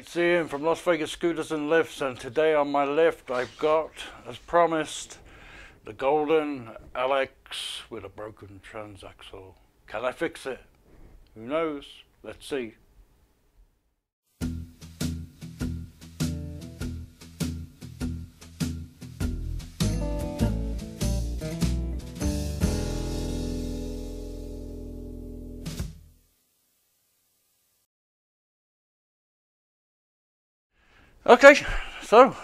it's Ian from Las Vegas Scooters and Lifts, and today on my lift I've got, as promised, the golden LX with a broken transaxle. Can I fix it? Who knows? Let's see. Okay, so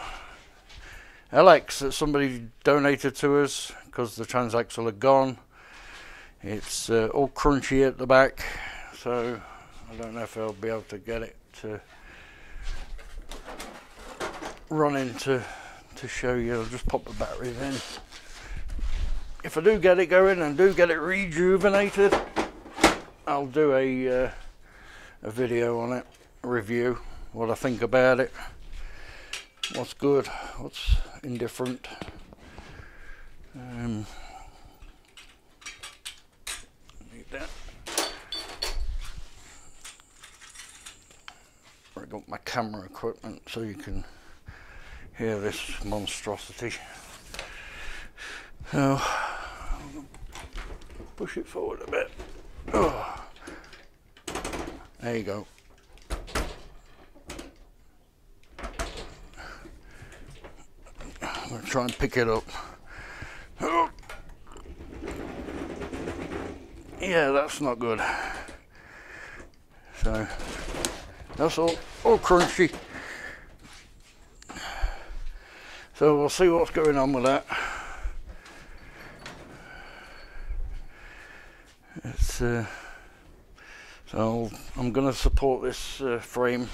LX that somebody donated to us because the transaxle had gone. It's all crunchy at the back, so I don't know if I'll be able to get it to run into to show you. I'll just pop the batteries in. If I do get it going and do get it rejuvenated, I'll do a video on it, a review, what I think about it. What's good, what's indifferent. Need that. I got my camera equipment so you can hear this monstrosity. So push it forward a bit. Oh, there you go. I'm going to try and pick it up. Oh. Yeah, that's not good. So that's all crunchy. So we'll see what's going on with that. It's so I'm going to support this frame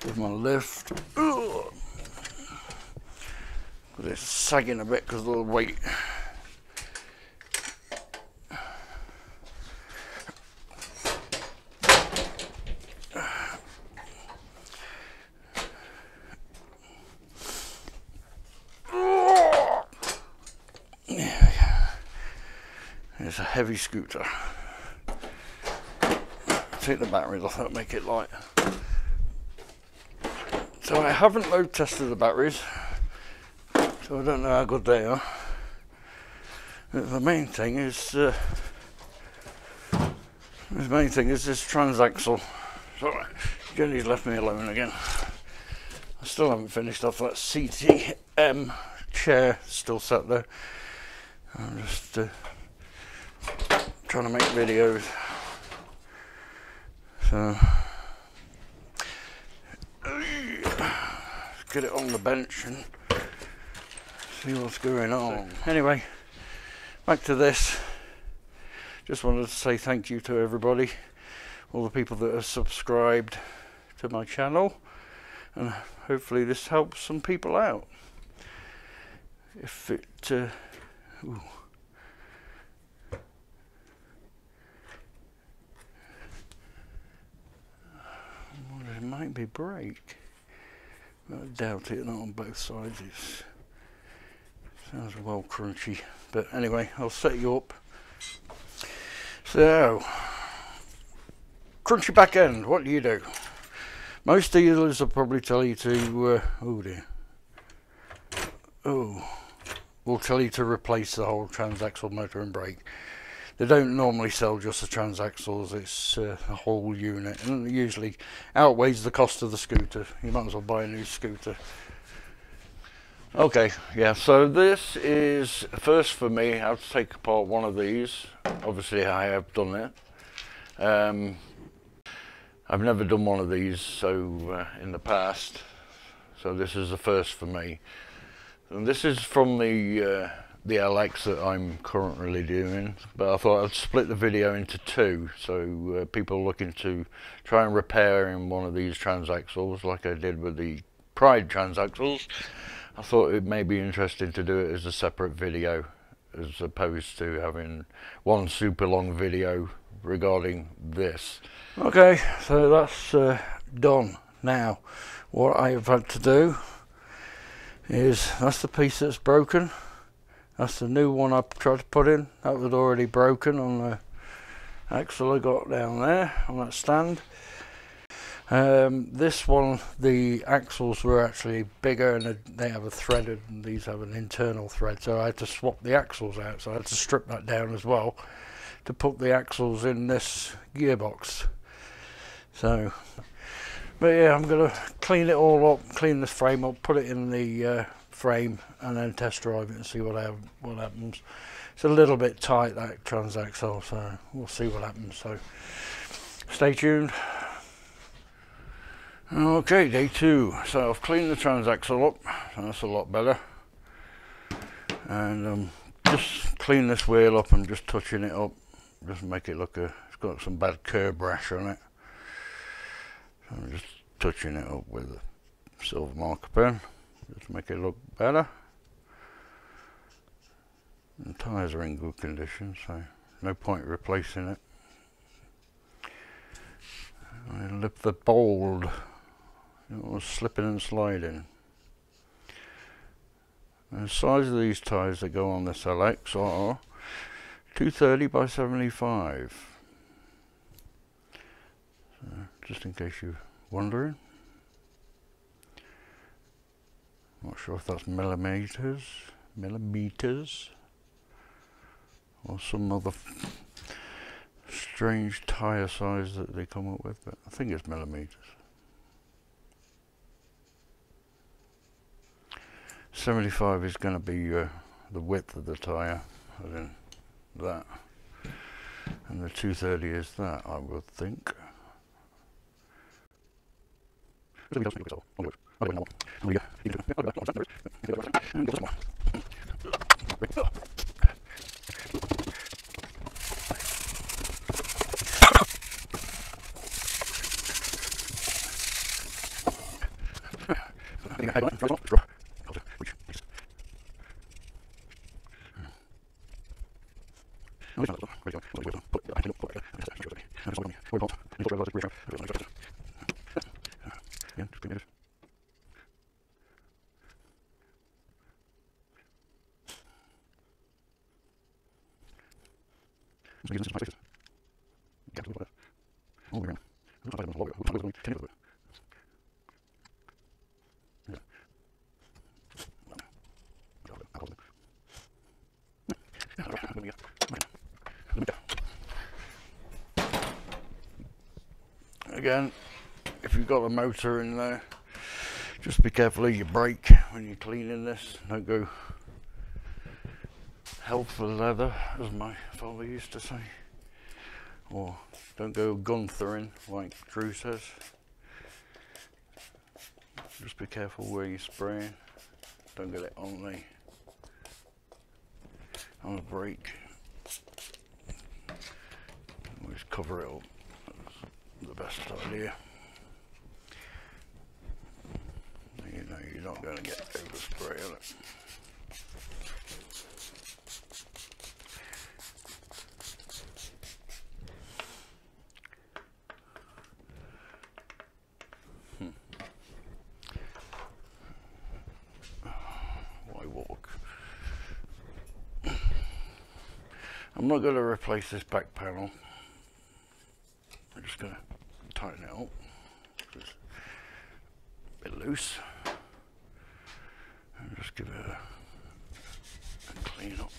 with my lift. Ugh. It's sagging a bit because of the weight. It's a heavy scooter. Take the batteries off, that'll make it light. So I haven't load tested the batteries, so I don't know how good they are. But the main thing is this transaxle. So Jenny's left me alone again. I still haven't finished off that CTM chair, still sat there. I'm just trying to make videos. So let's get it on the bench and see what's going on. Anyway, back to this. Just wanted to say thank you to everybody, all the people that have subscribed to my channel, and hopefully this helps some people out. If it ooh. Well, it might be brake, but I doubt it. Not on both sides. It sounds well crunchy, but anyway, I'll set you up. So, crunchy back end, what do you do? Most dealers will probably tell you to, oh dear, will tell you to replace the whole transaxle motor and brake. They don't normally sell just the transaxles, it's a whole unit, and it usually outweighs the cost of the scooter. You might as well buy a new scooter. Okay, yeah, so this is first for me. I have to take apart one of these. Obviously I have done it. I've never done one of these in the past, so this is the first for me. And this is from the LX that I'm currently doing, but I thought I'd split the video into two, so people looking to try and repair in one of these transaxles like I did with the Pride transaxles. I thought it may be interesting to do it as a separate video as opposed to having one super long video regarding this. Okay, so that's done. Now what I have had to do is, that's the piece that's broken. That's the new one I tried to put in. That was already broken on the axle I got down there on that stand. This one, the axles were actually bigger and they have a threaded, and these have an internal thread, so I had to swap the axles out, so I had to strip that down as well to put the axles in this gearbox. So, but yeah, I'm going to clean it all up, clean this frame up, put it in the frame and then test drive it and see what happens. It's a little bit tight, that Transaxle, so we'll see what happens, so stay tuned. Okay, day 2. So I've cleaned the Transaxle up, so that's a lot better. And just clean this wheel up and just touching it up, just make it look it's got some bad curb rash on it. So I'm just touching it up with a silver marker pen, just to make it look better. The tyres are in good condition, so no point replacing it. I lift the bold. It was slipping and sliding. And the size of these tyres that go on this LX are 230 by 75. So, just in case you're wondering. Not sure if that's millimeters, or some other strange tyre size that they come up with, but I think it's millimeters. 75 is going to be the width of the tyre, as in that, and the 230 is that, I would think. Again, if you've got a motor in there, just be careful of your brake when you're cleaning this. Don't go hell for leather, as my father used to say, or don't go Gunther-ing like Drew says. Just be careful where you're spraying. Don't get it on the brake. Always cover it up. That's the best idea. You know you're not going to get overspray on it. Why walk? I'm not going to replace this back panel. I'm just going to tighten it up. It's a bit loose. And just give it a clean up.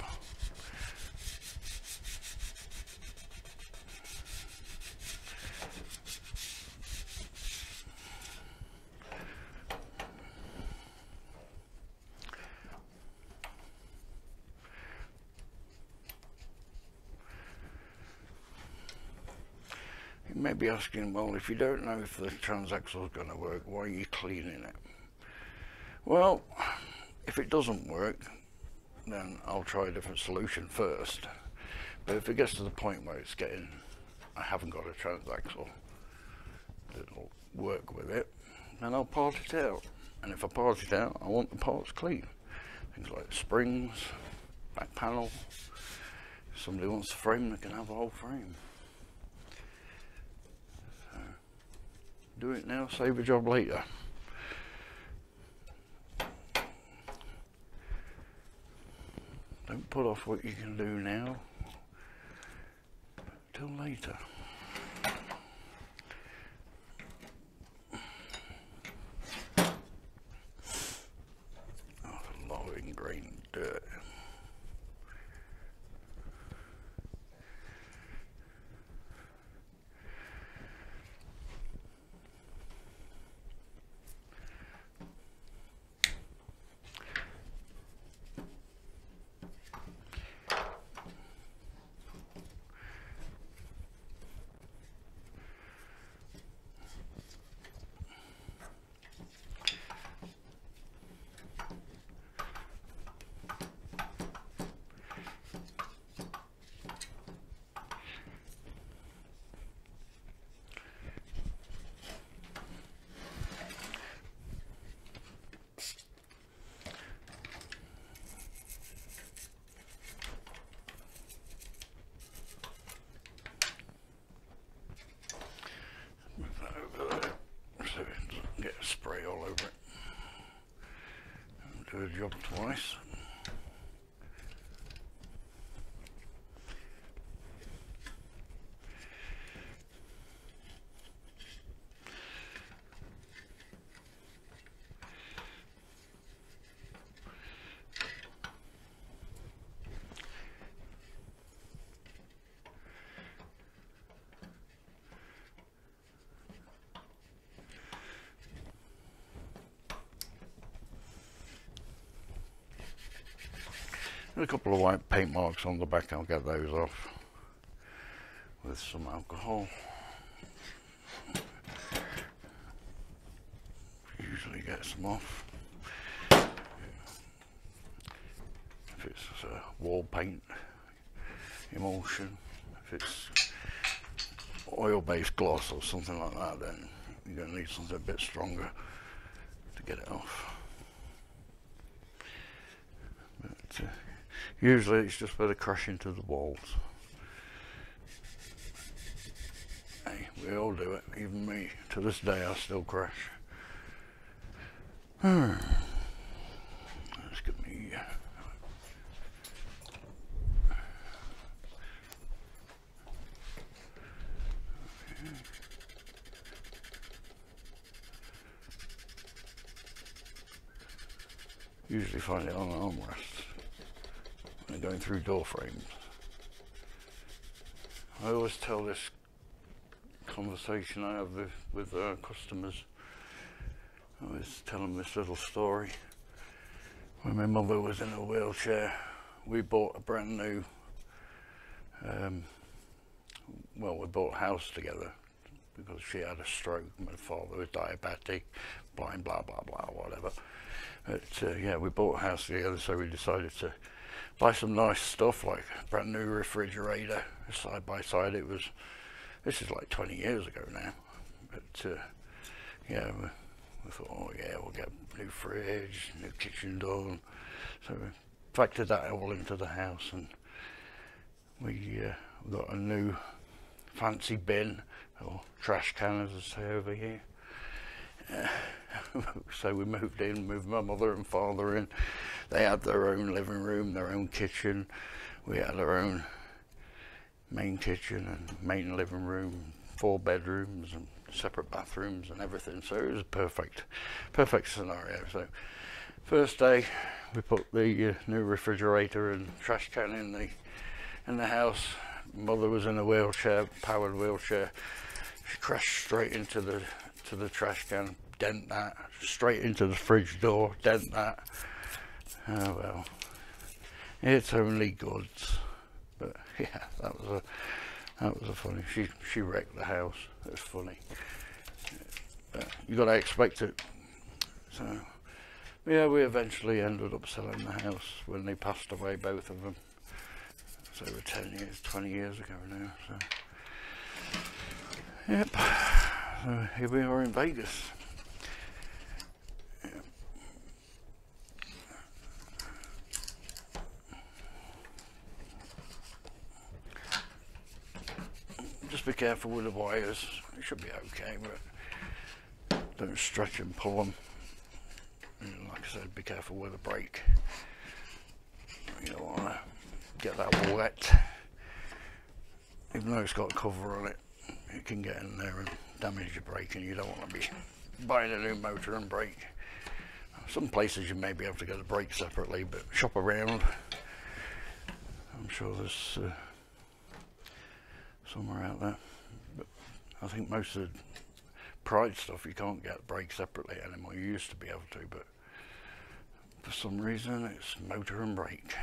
You may be asking, well, if you don't know if the Transaxle is going to work, why are you cleaning it? Well, if it doesn't work, then I'll try a different solution first. But if it gets to the point where it's I haven't got a Transaxle that'll work with it, then I'll part it out. And if I part it out, I want the parts clean. Things like springs, back panel. If somebody wants the frame, they can have the whole frame. Do it now, save a job later. Don't put off what you can do now till later. spray all over it. Do a job twice. A couple of white paint marks on the back, I'll get those off with some alcohol. Usually gets them off. If it's wall paint emulsion, if it's oil-based gloss or something like that, then you're going to need something a bit stronger to get it off. But usually it's just better crash into the walls. Hey, we all do it, even me. To this day I still crash. Let's get me usually find it on an armrest when going through door frames. I always tell this conversation I have with customers. I always tell them this little story. When my mother was in a wheelchair, we bought a brand new, well, we bought a house together because she had a stroke. My father was diabetic, blind, blah, blah, blah, whatever. But yeah, we bought a house together, so we decided to buy some nice stuff, like a brand new refrigerator, side by side. This is like 20 years ago now. But yeah, we thought, oh yeah, we'll get a new fridge, new kitchen door. So we factored that all into the house, and we got a new fancy bin, or trash can as I say over here. So we moved my mother and father in. They had their own living room, their own kitchen. We had our own main kitchen and main living room, 4 bedrooms and separate bathrooms and everything. So it was a perfect scenario. So first day we put the new refrigerator and trash can in the house. Mother was in a wheelchair, powered wheelchair. She crashed straight into the trash can, dent that, straight into the fridge door, dent that. Oh well, it's only goods. But yeah, that was a funny. She wrecked the house. It was funny. But you got to expect it. So yeah, we eventually ended up selling the house when they passed away, both of them. So we're 10 years, 20 years ago now. So yep. So here we are in Vegas. Yep. Just be careful with the wires. It should be okay, but don't stretch and pull them. And like I said, be careful with the brake. You don't want to get that wet. Even though it's got a cover on it, it can get in there and damage your brake, and you don't want to be buying a new motor and brake. Some places you may be able to get the brake separately, but shop around. I'm sure there's somewhere out there. But I think most of the Pride stuff you can't get brake separately anymore. You used to be able to, but for some reason it's motor and brake.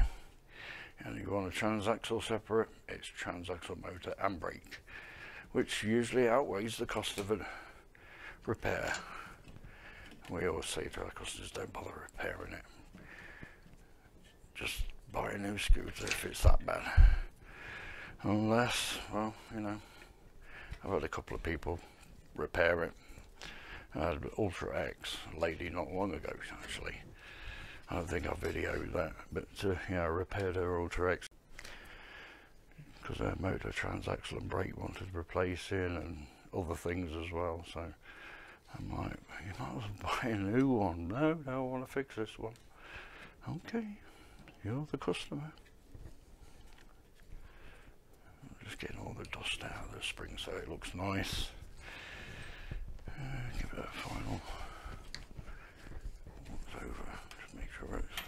And you want a transaxle separate, it's transaxle motor and brake, which usually outweighs the cost of a repair. We always say to our customers, don't bother repairing it. Just buy a new scooter if it's that bad. Unless, well, you know, I've had a couple of people repair it. I had Ultra X, a lady not long ago actually. I don't think I videoed that, but yeah, I repaired her Ultra X because her motor, transaxle and brake wanted replacing and other things as well. So I'm like, you might as well buy a new one. No, I want to fix this one. Okay, you're the customer. Just getting all the dust out of the spring so it looks nice. Give it a final once over, just make sure it's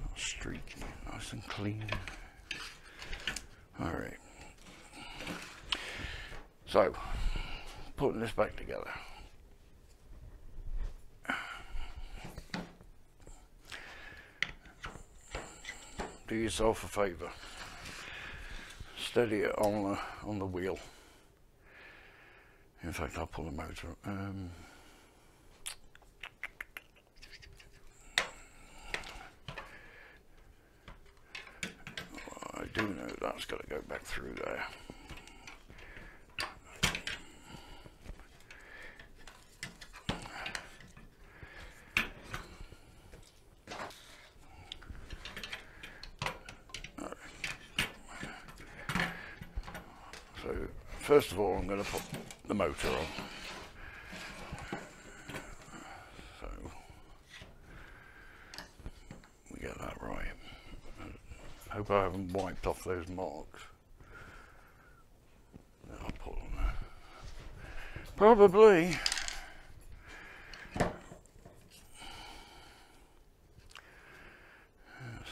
not streaky, nice and clean. Alright, so putting this back together. Do yourself a favour, steady it on the wheel. In fact, I'll pull the motor. I do know that's got to go back through there. So first of all, I'm going to put the motor on. So we get that right. I hope I haven't wiped off those marks. I'll put on there. Probably. So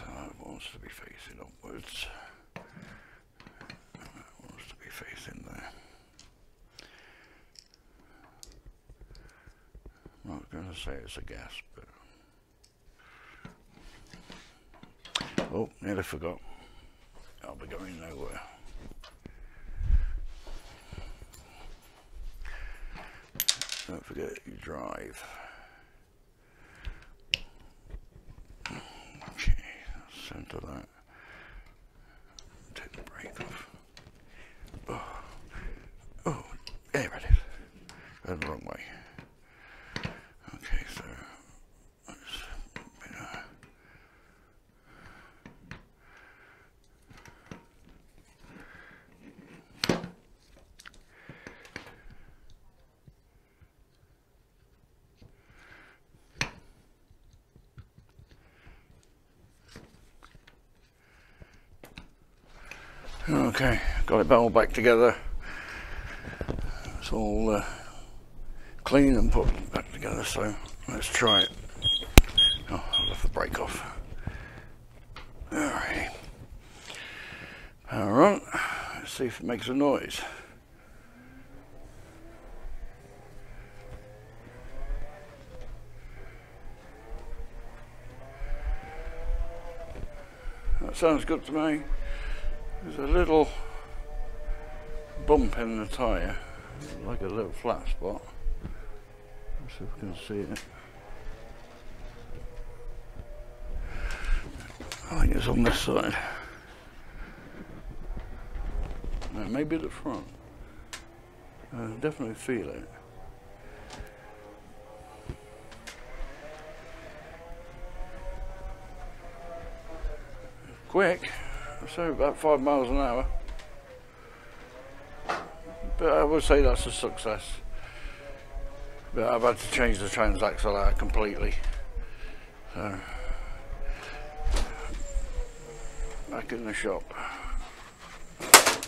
that wants to be facing upwards. Facing there. I'm not going to say it's a gas, but oh, nearly forgot. I'll be going nowhere. Don't forget you drive. Okay, center that. Take the brake off. Oh, there it is. Going the wrong way. Okay, so let's okay, got it all back together. It's all clean and put back together, so let's try it. Oh, I'll have the brake off. Alright. Power on. Let's see if it makes a noise. That sounds good to me. There's a little bump in the tyre, like a little flat spot. Let's see if we can see it. I think it's on this side. No, maybe the front. I definitely feel it. Quick, so about 5 miles an hour. But I would say that's a success. But I've had to change the Transaxle out completely. So, back in the shop.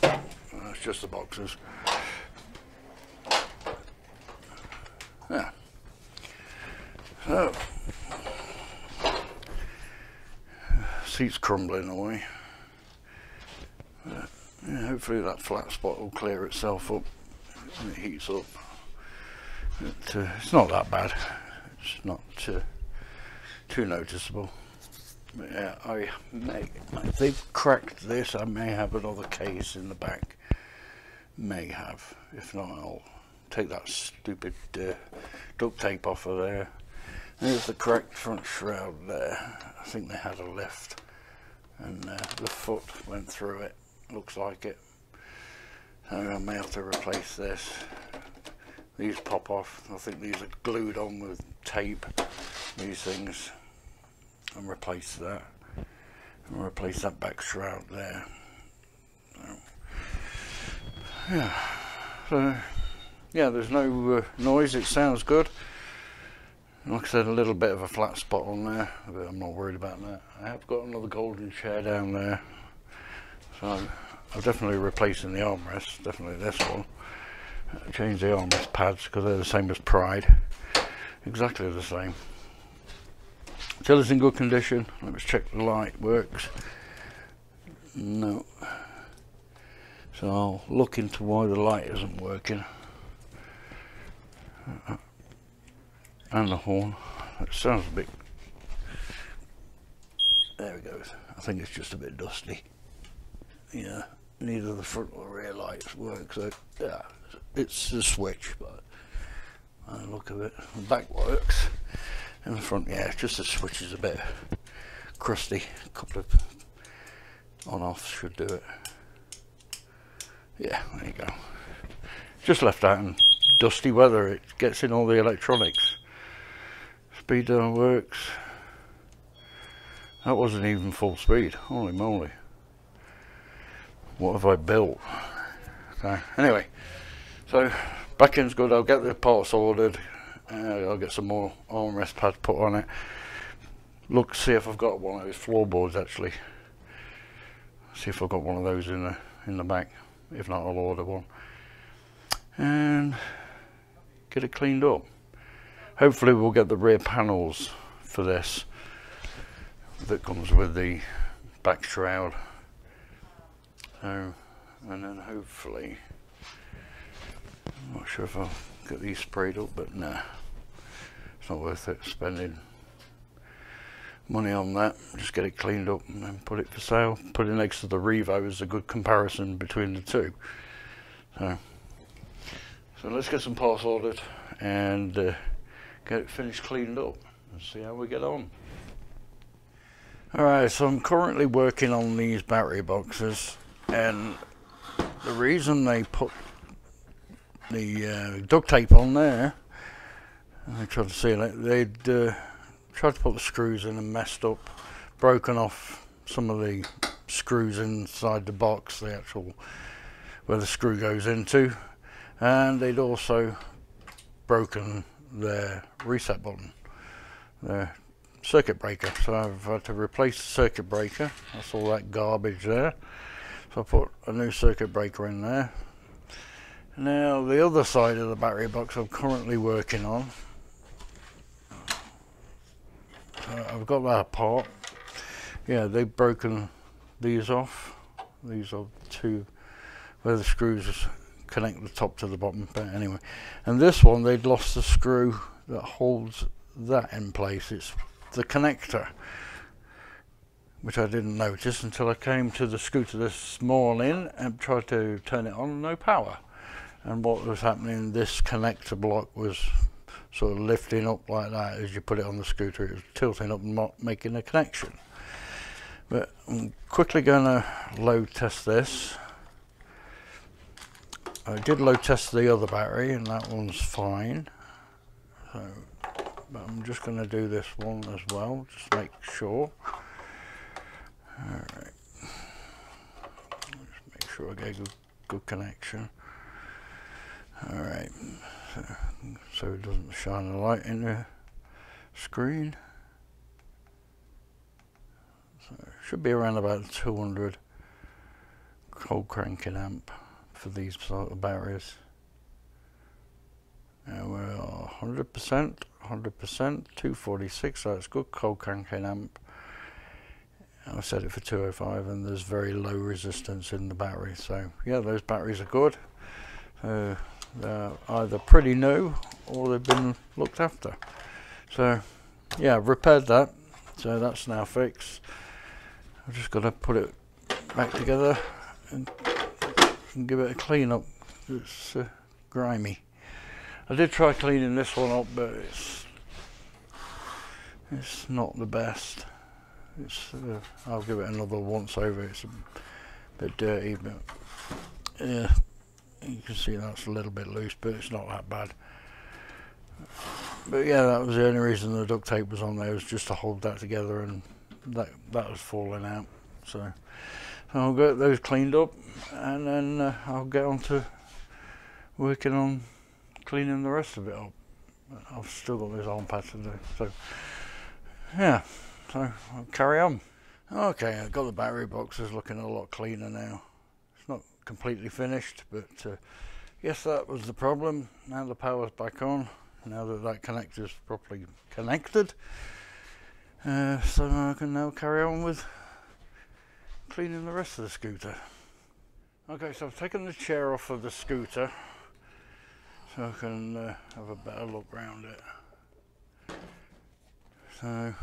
That's just the boxes. Yeah. So, seat's crumbling away. But, yeah, hopefully that flat spot will clear itself up when it heats up. It's not that bad. It's not too noticeable. But yeah, I may, if they've cracked this, I may have another case in the back. May have. If not, I'll take that stupid duct tape off of there. There's the cracked front shroud there. I think they had a lift, and the foot went through it. Looks like it. So I may have to replace this. These pop off. I think these are glued on with tape, these things, and replace that. And replace that back shroud there. So, yeah. So yeah, there's no noise, it sounds good. Like I said, a little bit of a flat spot on there, but I'm not worried about that. I have got another golden chair down there, so I'm definitely replacing the armrest, definitely this one. Change the armrest pads because they're the same as Pride, exactly the same. Tiller's in good condition. Let's check the light works. No. So I'll look into why the light isn't working. And the horn. It sounds a bit... There it goes. I think it's just a bit dusty. Yeah, neither the front or rear lights work, so yeah, it's a switch, but I look at it. The back works. And the front, yeah, just the switch is a bit crusty. A couple of on-offs should do it. Yeah, there you go. Just left out in dusty weather, it gets in all the electronics. Speed dial works. That wasn't even full speed, holy moly. What have I built? So, anyway, so back end's good. I'll get the parts ordered. I'll get some more armrest pads put on it. Look, see if I've got one of those floorboards actually. See if I've got one of those in the back. If not, I'll order one. And get it cleaned up. Hopefully we'll get the rear panels for this that comes with the back shroud. So, and then hopefully, I'm not sure if I'll get these sprayed up, but nah, it's not worth it spending money on that. Just get it cleaned up and then put it for sale. Put it next to the Revo is a good comparison between the two. So let's get some parts ordered and get it finished cleaned up and see how we get on. Alright, so I'm currently working on these battery boxes, and the reason they put the duct tape on there, I tried to seal it, they'd tried to put the screws in and messed up, broken off some of the screws inside the box, the actual where the screw goes into, and they'd also broken their reset button, their circuit breaker. So I've had to replace the circuit breaker. That's all that garbage there. So I put a new circuit breaker in there. Now the other side of the battery box I'm currently working on, I've got that apart. Yeah, they've broken these off. These are two where the screws connect the top to the bottom, but anyway. And this one, they'd lost the screw that holds that in place. It's the connector, which I didn't notice until I came to the scooter this morning and tried to turn it on, no power. And what was happening, this connector block was sort of lifting up like that as you put it on the scooter. It was tilting up and not making a connection. But I'm quickly going to load test this. I did load test the other battery and that one's fine. So, but I'm just going to do this one as well, just make sure. Alright. Just make sure I get a good connection. Alright. So it doesn't shine a light in the screen. So it should be around about 200 cold cranking amp for these sort of batteries. Now we're 100%, 246, so it's good cold cranking amp. I set it for 205 and there's very low resistance in the battery, so yeah, those batteries are good. They're either pretty new or they've been looked after. So yeah, I've repaired that, so that's now fixed. I've just got to put it back together and give it a clean up. It's grimy. I did try cleaning this one up, but it's not the best. It's I'll give it another once over. It's a bit dirty, but yeah, you can see that's a little bit loose, but it's not that bad. But yeah, that was the only reason the duct tape was on there, was just to hold that together, and that was falling out. So I'll get those cleaned up, and then I'll get on to working on cleaning the rest of it up. I've still got this arm pad to do, so yeah, so I'll carry on. Okay, I've got the battery boxes looking a lot cleaner now. It's not completely finished, but yes, that was the problem. Now the power's back on, now that that connector's properly connected, so I can now carry on with cleaning the rest of the scooter. Okay, so I've taken the chair off of the scooter so I can have a better look around it. So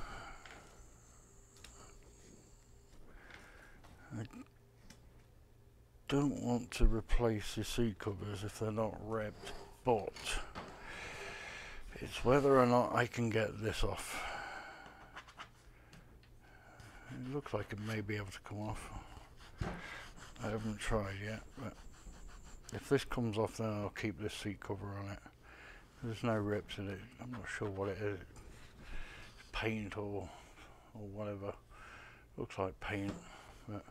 I don't want to replace the seat covers if they're not ripped, but it's whether or not I can get this off. It looks like it may be able to come off. I haven't tried yet, but if this comes off, then I'll keep this seat cover on it. There's no rips in it. I'm not sure what it is. It's paint or whatever. Looks like paint, but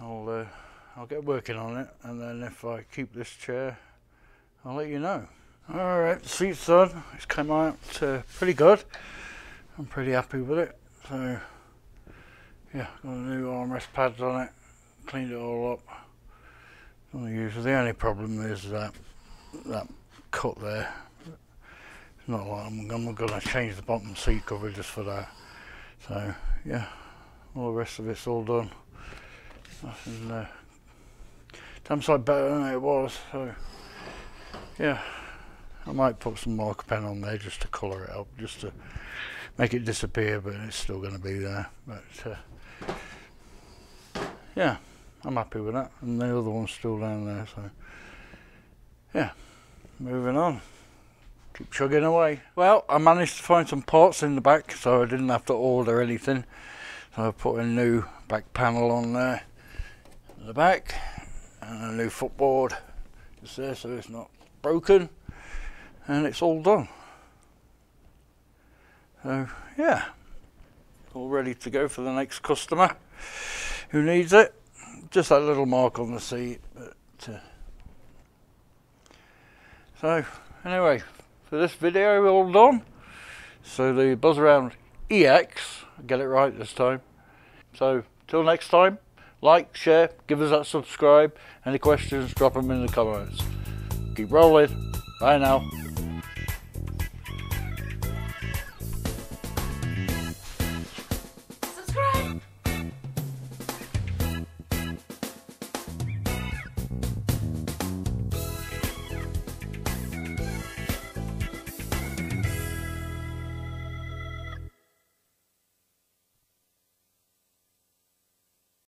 I'll get working on it, and then if I keep this chair, I'll let you know. Alright, the seat's done. It's come out pretty good. I'm pretty happy with it. So yeah, got new armrest pads on it. Cleaned it all up. The only problem is that cut there. It's not like I'm going to change the bottom seat cover just for that. So yeah, all the rest of it's all done. Nothing damn sight better than it was. So yeah, I might put some marker pen on there just to colour it up, just to make it disappear, but it's still going to be there. But yeah, I'm happy with that, and the other one's still down there, so yeah, moving on, keep chugging away. Well, I managed to find some parts in the back, so I didn't have to order anything, so I put a new back panel on there in the back, and a new footboard just there so it's not broken, and it's all done. So yeah, all ready to go for the next customer who needs it. Just that little mark on the seat, but so anyway, for this video all done. So the BuzzAround EX, I get it right this time. So till next time, like, share, give us that subscribe. Any questions, drop them in the comments. Keep rolling. Bye now.